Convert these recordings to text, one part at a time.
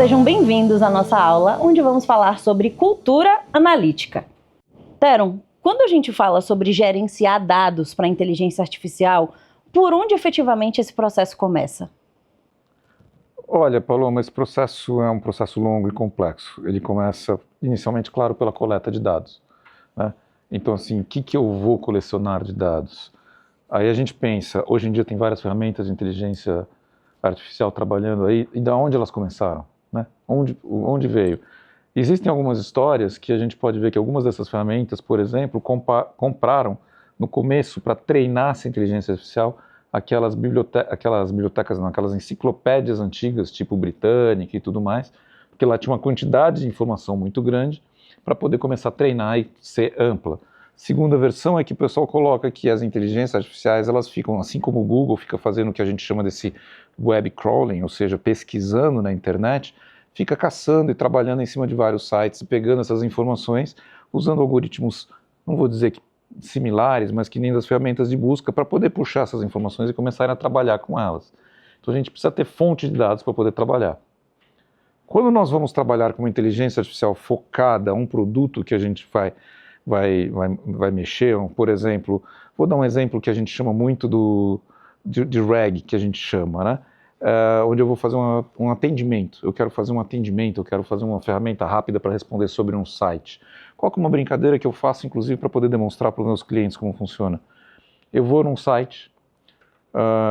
Sejam bem-vindos à nossa aula, onde vamos falar sobre cultura analítica. Teron, quando a gente fala sobre gerenciar dados para a inteligência artificial, por onde efetivamente esse processo começa? Olha, Paloma, esse processo é um processo longo e complexo. Ele começa inicialmente, claro, pela coleta de dados, né? Então, assim, o que eu vou colecionar de dados? Aí a gente pensa, hoje em dia tem várias ferramentas de inteligência artificial trabalhando aí, e da onde elas começaram, né? Onde veio? Existem algumas histórias que a gente pode ver que algumas dessas ferramentas, por exemplo, compraram no começo para treinar essa inteligência artificial aquelas bibliotecas, não, aquelas enciclopédias antigas, tipo britânica e tudo mais, porque lá tinha uma quantidade de informação muito grande para poder começar a treinar e ser ampla. Segunda versão é que o pessoal coloca que as inteligências artificiais, elas ficam, assim como o Google fica fazendo o que a gente chama desse web crawling, ou seja, pesquisando na internet, fica caçando e trabalhando em cima de vários sites, pegando essas informações, usando algoritmos, não vou dizer que similares, mas que nem das ferramentas de busca, para poder puxar essas informações e começar a trabalhar com elas. Então a gente precisa ter fonte de dados para poder trabalhar. Quando nós vamos trabalhar com uma inteligência artificial focada a um produto que a gente vai mexer, por exemplo, vou dar um exemplo que a gente chama muito de RAG, que a gente chama, né? Onde eu vou fazer um atendimento, eu quero fazer um atendimento, eu quero fazer uma ferramenta rápida para responder sobre um site. Qual que é uma brincadeira que eu faço, inclusive, para poder demonstrar para os meus clientes como funciona? Eu vou num site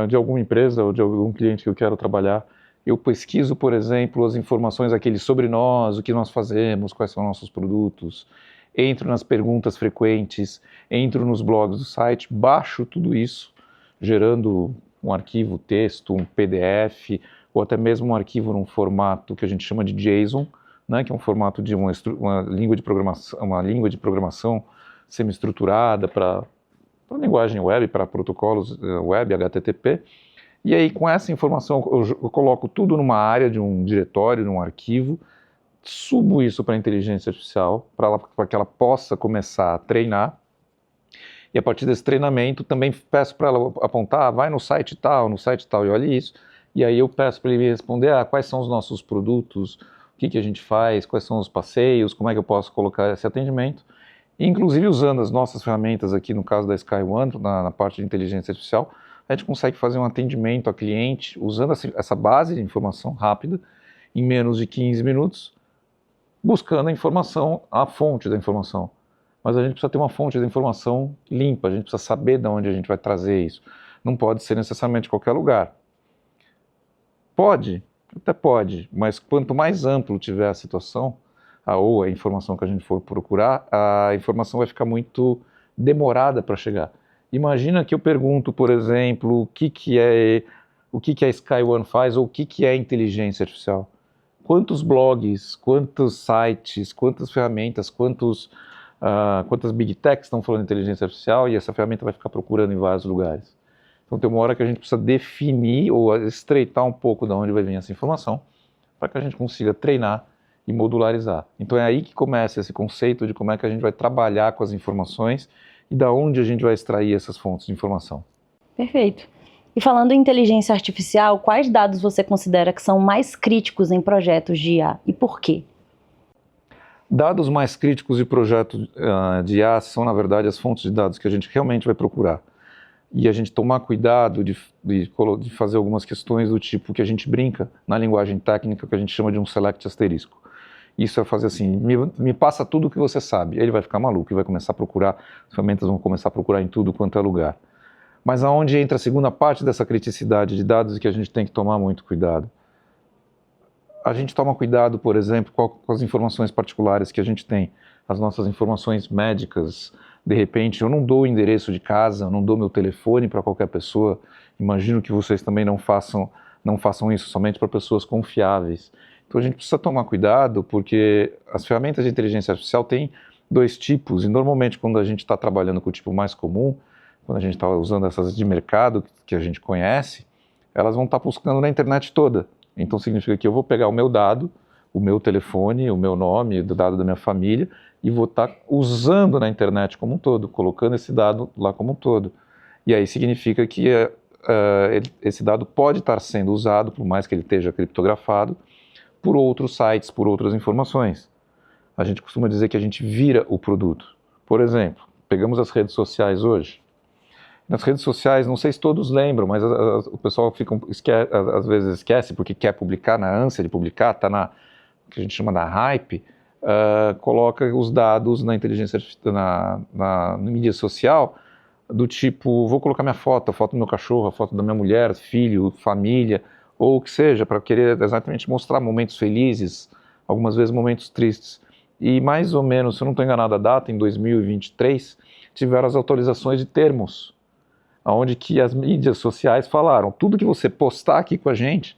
de alguma empresa ou de algum cliente que eu quero trabalhar, eu pesquiso, por exemplo, as informações aqueles sobre nós, o que nós fazemos, quais são nossos produtos, entro nas perguntas frequentes, entro nos blogs do site, baixo tudo isso, gerando um arquivo texto, um PDF, ou até mesmo um arquivo num formato que a gente chama de JSON, né, que é um formato de uma língua de programação semi-estruturada para linguagem web, para protocolos web, HTTP. E aí, com essa informação, eu coloco tudo numa área de um diretório, num arquivo, subo isso para a inteligência artificial, para que ela possa começar a treinar. E a partir desse treinamento, também peço para ela apontar, vai no site tal, e olha isso. E aí eu peço para ele me responder, quais são os nossos produtos, o que a gente faz, quais são os passeios, como é que eu posso colocar esse atendimento. E, inclusive, usando as nossas ferramentas aqui, no caso da SkyOne, na parte de inteligência artificial, a gente consegue fazer um atendimento a cliente usando essa base de informação rápida, em menos de 15 minutos, buscando a informação, a fonte da informação. Mas a gente precisa ter uma fonte de informação limpa, a gente precisa saber de onde a gente vai trazer isso. Não pode ser necessariamente qualquer lugar. Pode, até pode, mas quanto mais amplo tiver a situação, ou a informação que a gente for procurar, a informação vai ficar muito demorada para chegar. Imagina que eu pergunto, por exemplo, o que a SkyOne faz ou o que é inteligência artificial. Quantos blogs, quantos sites, quantas ferramentas, quantas big techs estão falando de inteligência artificial, e essa ferramenta vai ficar procurando em vários lugares. Então tem uma hora que a gente precisa definir ou estreitar um pouco de onde vai vir essa informação para que a gente consiga treinar e modularizar. Então é aí que começa esse conceito de como é que a gente vai trabalhar com as informações e da onde a gente vai extrair essas fontes de informação. Perfeito. E falando em inteligência artificial, quais dados você considera que são mais críticos em projetos de IA e por quê? Dados mais críticos de projetos de IA são, na verdade, as fontes de dados que a gente realmente vai procurar. E a gente tomar cuidado de fazer algumas questões do tipo que a gente brinca na linguagem técnica, que a gente chama de um select asterisco. Isso é fazer assim, me passa tudo o que você sabe. Ele vai ficar maluco e vai começar a procurar, as ferramentas vão começar a procurar em tudo quanto é lugar. Mas aonde entra a segunda parte dessa criticidade de dados e que a gente tem que tomar muito cuidado? A gente toma cuidado, por exemplo, com as informações particulares que a gente tem, as nossas informações médicas. De repente, eu não dou o endereço de casa, eu não dou meu telefone para qualquer pessoa. Imagino que vocês também não façam isso somente para pessoas confiáveis. Então a gente precisa tomar cuidado, porque as ferramentas de inteligência artificial têm dois tipos, e normalmente quando a gente está trabalhando com o tipo mais comum, quando a gente está usando essas de mercado que a gente conhece, elas vão estar buscando na internet toda. Então significa que eu vou pegar o meu dado, o meu telefone, o meu nome, o dado da minha família, e vou estar usando na internet como um todo, colocando esse dado lá como um todo. E aí significa que esse dado pode estar sendo usado, por mais que ele esteja criptografado, por outros sites, por outras informações. A gente costuma dizer que a gente vira o produto. Por exemplo, pegamos as redes sociais hoje. Nas redes sociais, não sei se todos lembram, mas o pessoal às vezes esquece porque quer publicar, na ânsia de publicar, está na que a gente chama da hype, coloca os dados na inteligência na mídia social do tipo, vou colocar minha foto, a foto do meu cachorro, a foto da minha mulher, filho, família, ou o que seja, para querer exatamente mostrar momentos felizes, algumas vezes momentos tristes. E mais ou menos, se eu não estou enganado a data, em 2023, tiveram as atualizações de termos, onde que as mídias sociais falaram, tudo que você postar aqui com a gente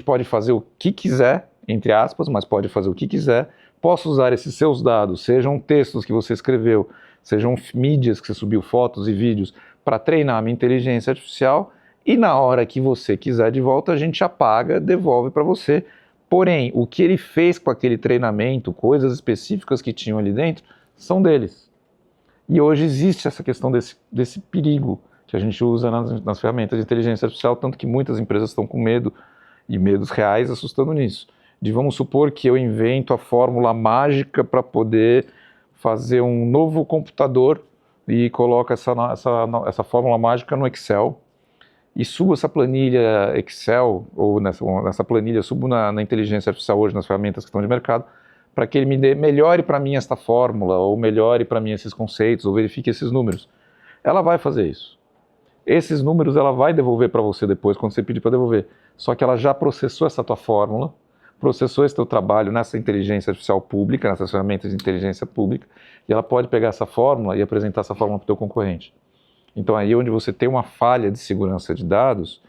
pode fazer o que quiser, entre aspas, mas pode fazer o que quiser, posso usar esses seus dados, sejam textos que você escreveu, sejam mídias que você subiu, fotos e vídeos, para treinar a minha inteligência artificial, e na hora que você quiser de volta, a gente apaga, devolve para você. Porém, o que ele fez com aquele treinamento, coisas específicas que tinham ali dentro, são deles. E hoje existe essa questão desse perigo que a gente usa nas ferramentas de inteligência artificial, tanto que muitas empresas estão com medo, e medos reais assustando nisso. De vamos supor que eu invento a fórmula mágica para poder fazer um novo computador e coloco essa fórmula mágica no Excel e subo essa planilha Excel, ou nessa planilha, subo na inteligência artificial hoje, nas ferramentas que estão de mercado, para que ele melhore para mim esta fórmula, ou melhore para mim esses conceitos, ou verifique esses números. Ela vai fazer isso. Esses números ela vai devolver para você depois, quando você pedir para devolver. Só que ela já processou essa tua fórmula, processou esse teu trabalho nessa inteligência artificial pública, nessas ferramentas de inteligência pública, e ela pode pegar essa fórmula e apresentar essa fórmula para o teu concorrente. Então aí onde você tem uma falha de segurança de dados,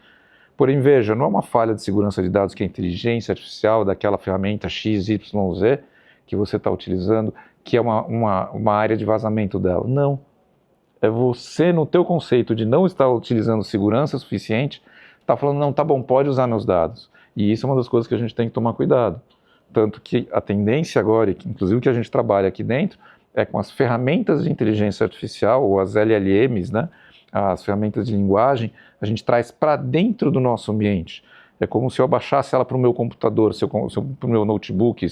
porém veja, não é uma falha de segurança de dados que a inteligência artificial daquela ferramenta XYZ que você está utilizando, que é uma área de vazamento dela. Não. É você, no teu conceito de não estar utilizando segurança suficiente, está falando, não, tá bom, pode usar meus dados. E isso é uma das coisas que a gente tem que tomar cuidado. Tanto que a tendência agora, inclusive que a gente trabalha aqui dentro, é com as ferramentas de inteligência artificial, ou as LLMs, né, as ferramentas de linguagem, a gente traz para dentro do nosso ambiente. É como se eu abaixasse ela para o meu computador, para o meu notebook,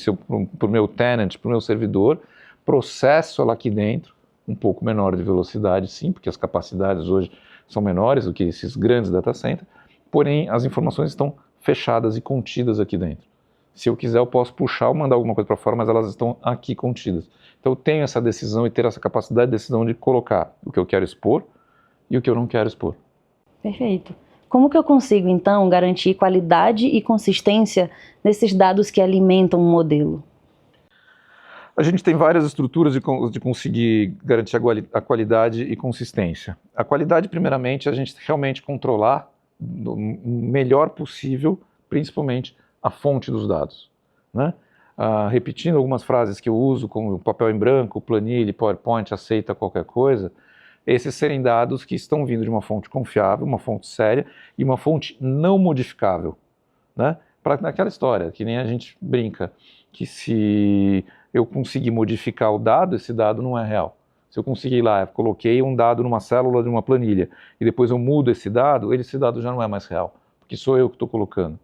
para o meu tenant, para o meu servidor, processo ela aqui dentro, um pouco menor de velocidade, sim, porque as capacidades hoje são menores do que esses grandes data centers, porém as informações estão fechadas e contidas aqui dentro. Se eu quiser, eu posso puxar ou mandar alguma coisa para fora, mas elas estão aqui contidas. Então eu tenho essa decisão e ter essa capacidade de decisão de colocar o que eu quero expor e o que eu não quero expor. Perfeito. Como que eu consigo, então, garantir qualidade e consistência nesses dados que alimentam um modelo? A gente tem várias estruturas de conseguir garantir a qualidade e consistência. A qualidade, primeiramente, é a gente realmente controlar o melhor possível, principalmente a fonte dos dados, né? Repetindo algumas frases que eu uso, como papel em branco, planilha, PowerPoint, aceita qualquer coisa, esses serem dados que estão vindo de uma fonte confiável, uma fonte séria e uma fonte não modificável, né? Para naquela história, que nem a gente brinca, que se eu conseguir modificar o dado, esse dado não é real. Se eu conseguir lá, eu coloquei um dado numa célula de uma planilha e depois eu mudo esse dado já não é mais real, porque sou eu que estou colocando.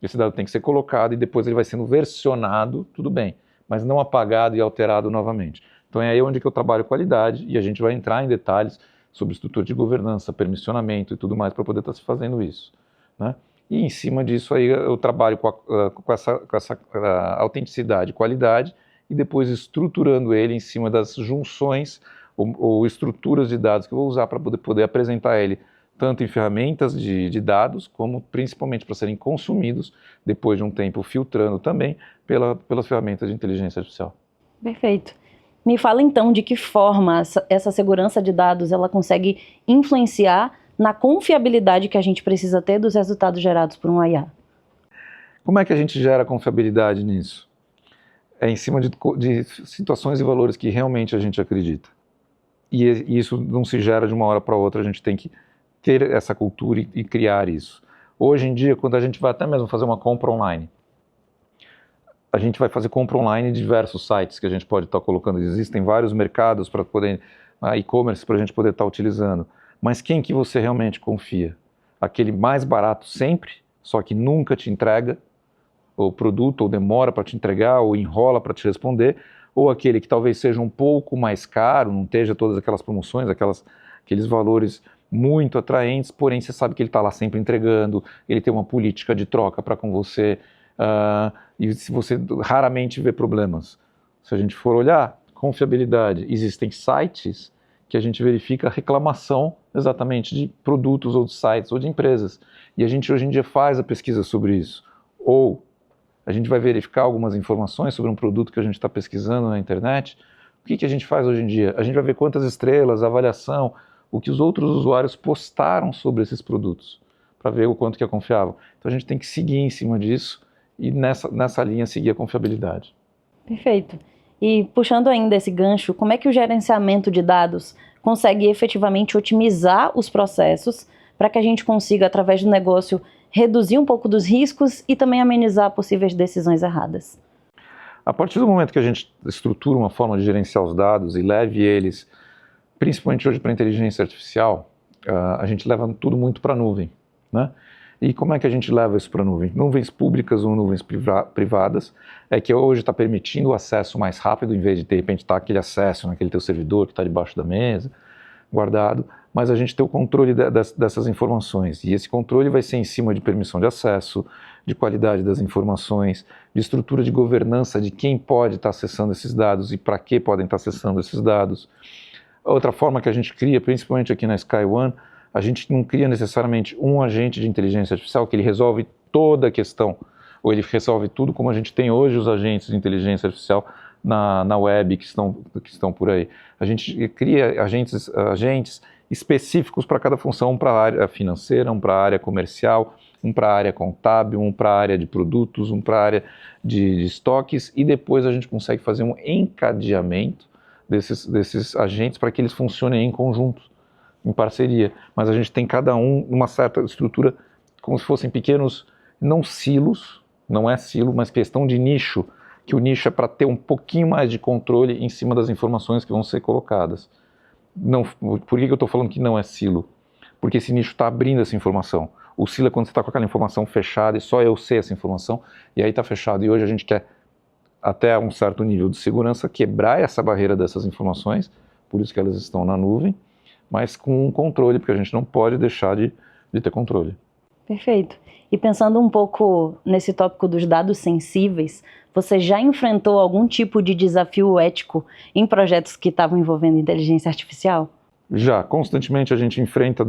Esse dado tem que ser colocado e depois ele vai sendo versionado, tudo bem, mas não apagado e alterado novamente. Então é aí onde que eu trabalho qualidade e a gente vai entrar em detalhes sobre estrutura de governança, permissionamento e tudo mais para poder estar se fazendo isso, né? E em cima disso aí eu trabalho com essa autenticidade, qualidade e depois estruturando ele em cima das junções ou estruturas de dados que eu vou usar para poder apresentar ele tanto em ferramentas de dados, como principalmente para serem consumidos depois de um tempo filtrando também pelas ferramentas de inteligência artificial. Perfeito. Me fala então de que forma essa segurança de dados ela consegue influenciar na confiabilidade que a gente precisa ter dos resultados gerados por um IA. Como é que a gente gera confiabilidade nisso? É em cima de situações e valores que realmente a gente acredita. E isso não se gera de uma hora para outra, a gente tem que ter essa cultura e criar isso. Hoje em dia, quando a gente vai até mesmo fazer uma compra online, a gente vai fazer compra online em diversos sites que a gente pode estar colocando. Existem vários mercados para poder, e-commerce para a gente poder estar utilizando. Mas quem que você realmente confia? Aquele mais barato sempre, só que nunca te entrega? o produto, ou demora para te entregar, ou enrola para te responder, ou aquele que talvez seja um pouco mais caro, não esteja todas aquelas promoções, aqueles valores muito atraentes, porém você sabe que ele está lá sempre entregando, ele tem uma política de troca para com você, e se você raramente vê problemas. Se a gente for olhar, confiabilidade, existem sites que a gente verifica a reclamação exatamente de produtos ou de sites ou de empresas, e a gente hoje em dia faz a pesquisa sobre isso, ou a gente vai verificar algumas informações sobre um produto que a gente está pesquisando na internet. O que a gente faz hoje em dia? A gente vai ver quantas estrelas, avaliação, o que os outros usuários postaram sobre esses produtos, para ver o quanto que é confiável. Então a gente tem que seguir em cima disso e nessa linha seguir a confiabilidade. Perfeito. E puxando ainda esse gancho, como é que o gerenciamento de dados consegue efetivamente otimizar os processos para que a gente consiga, através do negócio, reduzir um pouco dos riscos e também amenizar possíveis decisões erradas? A partir do momento que a gente estrutura uma forma de gerenciar os dados e leve eles, principalmente hoje para a inteligência artificial, a gente leva tudo muito para a nuvem, né? E como é que a gente leva isso para a nuvem? Nuvens públicas ou nuvens privadas, é que hoje está permitindo o acesso mais rápido, em vez de repente estar aquele acesso naquele teu servidor que está debaixo da mesa, guardado, mas a gente tem o controle dessas informações, e esse controle vai ser em cima de permissão de acesso, de qualidade das informações, de estrutura de governança de quem pode estar acessando esses dados e para que podem estar acessando esses dados. Outra forma que a gente cria, principalmente aqui na SkyOne, a gente não cria necessariamente um agente de inteligência artificial que ele resolve toda a questão, ou ele resolve tudo como a gente tem hoje os agentes de inteligência artificial na web que estão por aí. A gente cria agentes específicos para cada função, um para a área financeira, um para a área comercial, um para a área contábil, um para a área de produtos, um para a área de estoques, e depois a gente consegue fazer um encadeamento desses agentes para que eles funcionem em conjunto, em parceria. Mas a gente tem cada um uma certa estrutura, como se fossem pequenos, não silos, não é silo, mas questão de nicho, que o nicho é para ter um pouquinho mais de controle em cima das informações que vão ser colocadas. Não, por que eu estou falando que não é silo? Porque esse nicho está abrindo essa informação. O silo é quando você está com aquela informação fechada e só eu sei essa informação, e aí está fechado. E hoje a gente quer, até um certo nível de segurança, quebrar essa barreira dessas informações, por isso que elas estão na nuvem, mas com um controle, porque a gente não pode deixar de ter controle. Perfeito. E pensando um pouco nesse tópico dos dados sensíveis, você já enfrentou algum tipo de desafio ético em projetos que estavam envolvendo inteligência artificial? Já, constantemente a gente enfrenta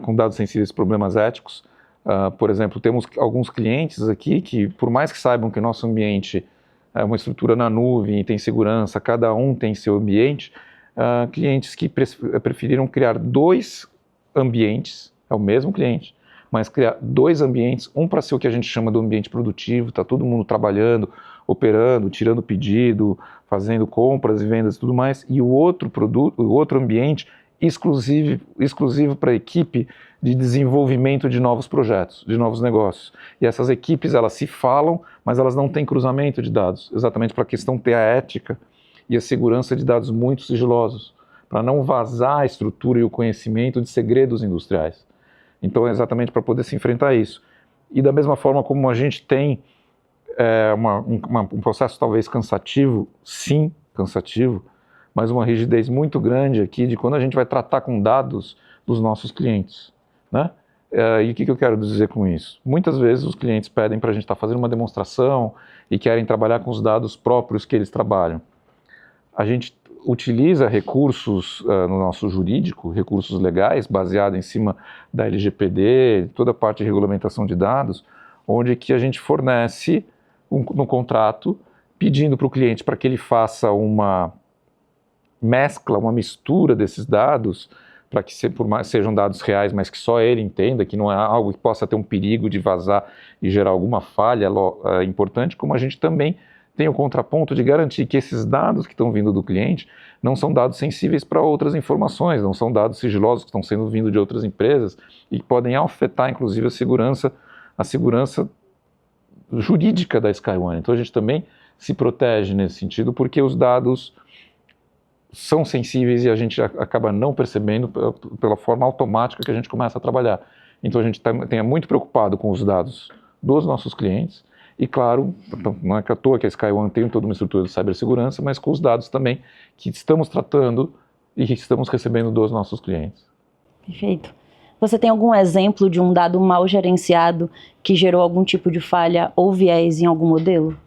com dados sensíveis problemas éticos. Por exemplo, temos alguns clientes aqui que, por mais que saibam que nosso ambiente é uma estrutura na nuvem e tem segurança, cada um tem seu ambiente, clientes que preferiram criar 2 ambientes, é o mesmo cliente, mas criar 2 ambientes, um para ser o que a gente chama do ambiente produtivo, está todo mundo trabalhando, operando, tirando pedido, fazendo compras e vendas e tudo mais, e o outro ambiente exclusivo para a equipe de desenvolvimento de novos projetos, de novos negócios. E essas equipes, elas se falam, mas elas não têm cruzamento de dados, exatamente para a questão ter a ética e a segurança de dados muito sigilosos, para não vazar a estrutura e o conhecimento de segredos industriais. Então é exatamente para poder se enfrentar isso. E da mesma forma como a gente tem um processo talvez cansativo, sim, cansativo, mas uma rigidez muito grande aqui de quando a gente vai tratar com dados dos nossos clientes, né? E o que eu quero dizer com isso? Muitas vezes os clientes pedem para a gente estar fazendo uma demonstração e querem trabalhar com os dados próprios que eles trabalham. A gente utiliza recursos no nosso jurídico, recursos legais, baseado em cima da LGPD, toda a parte de regulamentação de dados, onde que a gente fornece no contrato, pedindo para o cliente para que ele faça uma mescla, uma mistura desses dados, para que sejam dados reais, mas que só ele entenda, que não é algo que possa ter um perigo de vazar e gerar alguma falha importante, como a gente também tem o contraponto de garantir que esses dados que estão vindo do cliente não são dados sensíveis para outras informações, não são dados sigilosos que estão sendo vindo de outras empresas e que podem afetar, inclusive, a segurança jurídica da SkyOne. Então a gente também se protege nesse sentido, porque os dados são sensíveis e a gente acaba não percebendo pela forma automática que a gente começa a trabalhar. Então a gente é muito preocupado com os dados dos nossos clientes e, claro, não é que à toa que a SkyOne tem toda uma estrutura de cibersegurança, mas com os dados também que estamos tratando e que estamos recebendo dos nossos clientes. Perfeito. Você tem algum exemplo de um dado mal gerenciado que gerou algum tipo de falha ou viés em algum modelo?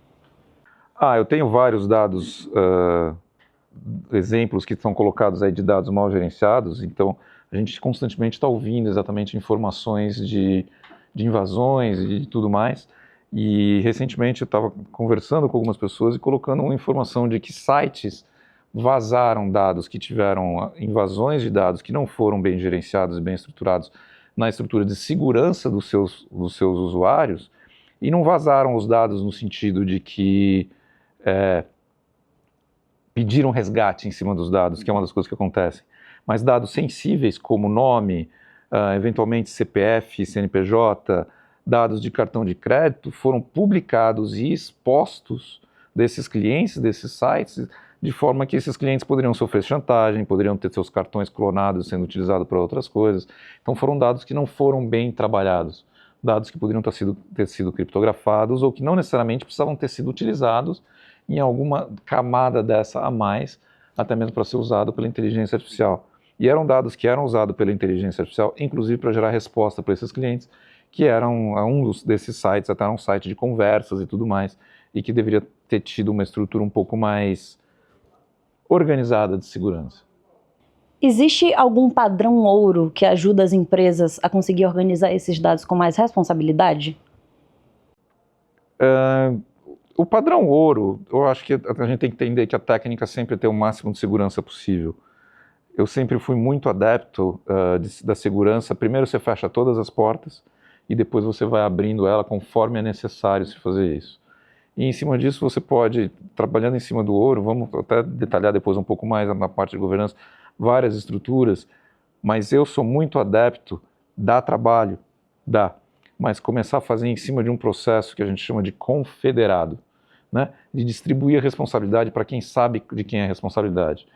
Eu tenho vários dados, exemplos que são colocados aí de dados mal gerenciados, então a gente constantemente está ouvindo exatamente informações de invasões e de tudo mais, e recentemente eu estava conversando com algumas pessoas e colocando uma informação de que sites vazaram dados que tiveram invasões de dados que não foram bem gerenciados e bem estruturados na estrutura de segurança dos seus usuários, e não vazaram os dados no sentido de que pediram resgate em cima dos dados, que é uma das coisas que acontecem, mas dados sensíveis como nome, eventualmente CPF, CNPJ, dados de cartão de crédito foram publicados e expostos desses clientes, desses sites, de forma que esses clientes poderiam sofrer chantagem, poderiam ter seus cartões clonados sendo utilizados para outras coisas. Então foram dados que não foram bem trabalhados, dados que poderiam ter sido criptografados ou que não necessariamente precisavam ter sido utilizados em alguma camada dessa a mais, até mesmo para ser usado pela inteligência artificial. E eram dados que eram usados pela inteligência artificial, inclusive para gerar resposta para esses clientes, que eram desses sites, até era um site de conversas e tudo mais, e que deveria ter tido uma estrutura um pouco mais organizada de segurança. Existe algum padrão ouro que ajuda as empresas a conseguir organizar esses dados com mais responsabilidade? O padrão ouro, eu acho que a gente tem que entender que a técnica sempre tem o máximo de segurança possível. Eu sempre fui muito adepto da segurança. Primeiro você fecha todas as portas e depois você vai abrindo ela conforme é necessário se fazer isso. E em cima disso você pode, trabalhando em cima do ouro, vamos até detalhar depois um pouco mais na parte de governança, várias estruturas, mas eu sou muito adepto, dá trabalho, mas começar a fazer em cima de um processo que a gente chama de confederado, né? De distribuir a responsabilidade para quem sabe de quem é a responsabilidade.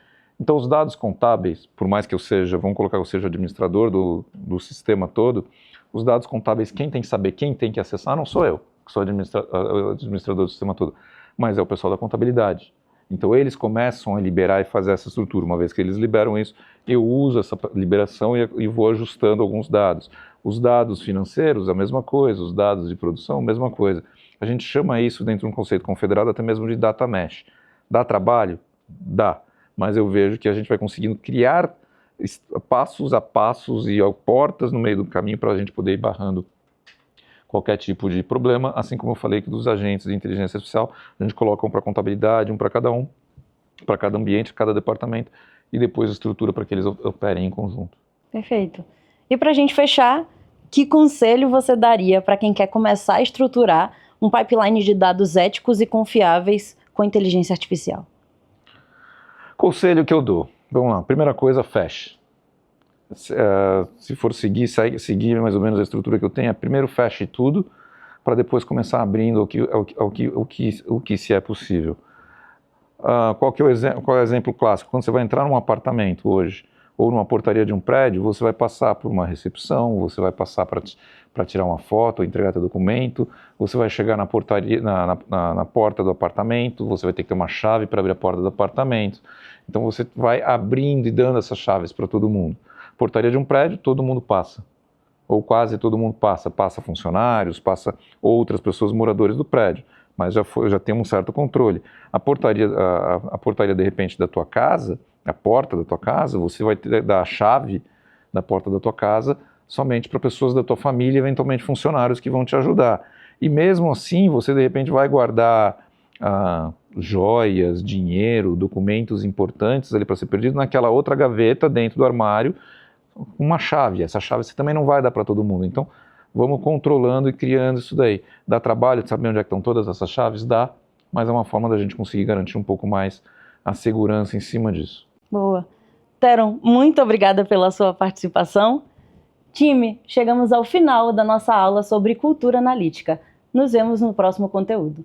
Então os dados contábeis, por mais que eu seja, vamos colocar que eu seja administrador do sistema todo, os dados contábeis, quem tem que saber, quem tem que acessar, não sou eu, que sou administrador do sistema todo, mas é o pessoal da contabilidade. Então eles começam a liberar e fazer essa estrutura. Uma vez que eles liberam isso, eu uso essa liberação e vou ajustando alguns dados. Os dados financeiros, a mesma coisa. Os dados de produção, a mesma coisa. A gente chama isso, dentro de um conceito confederado, até mesmo de data mesh. Dá trabalho? Dá. Mas eu vejo que a gente vai conseguindo criar passos a passos e portas no meio do caminho para a gente poder ir barrando qualquer tipo de problema, assim como eu falei que dos agentes de inteligência artificial, a gente coloca um para contabilidade, um para cada ambiente, cada departamento, e depois estrutura para que eles operem em conjunto. Perfeito. E para a gente fechar, que conselho você daria para quem quer começar a estruturar um pipeline de dados éticos e confiáveis com inteligência artificial? Conselho que eu dou. Vamos lá. Primeira coisa, feche. Se for seguir mais ou menos a estrutura que eu tenho, primeiro feche tudo, para depois começar abrindo o que se é possível. Qual é o exemplo clássico? Quando você vai entrar num apartamento hoje, ou numa portaria de um prédio, você vai passar por uma recepção, você vai passar para tirar uma foto, entregar teu documento, você vai chegar na portaria, na porta do apartamento, você vai ter que ter uma chave para abrir a porta do apartamento. Então você vai abrindo e dando essas chaves para todo mundo. Portaria de um prédio, todo mundo passa, ou quase todo mundo passa funcionários, passa outras pessoas, moradores do prédio, mas já tem um certo controle. A portaria de repente da tua casa, a porta da tua casa, você vai dar a chave da porta da tua casa somente para pessoas da tua família, eventualmente funcionários que vão te ajudar. E mesmo assim, você de repente vai guardar joias, dinheiro, documentos importantes ali para ser perdido naquela outra gaveta dentro do armário, uma chave. Essa chave você também não vai dar para todo mundo. Então, vamos controlando e criando isso daí. Dá trabalho de saber onde é que estão todas essas chaves? Dá, mas é uma forma da gente conseguir garantir um pouco mais a segurança em cima disso. Boa. Theron, muito obrigada pela sua participação. Time, chegamos ao final da nossa aula sobre cultura analítica. Nos vemos no próximo conteúdo.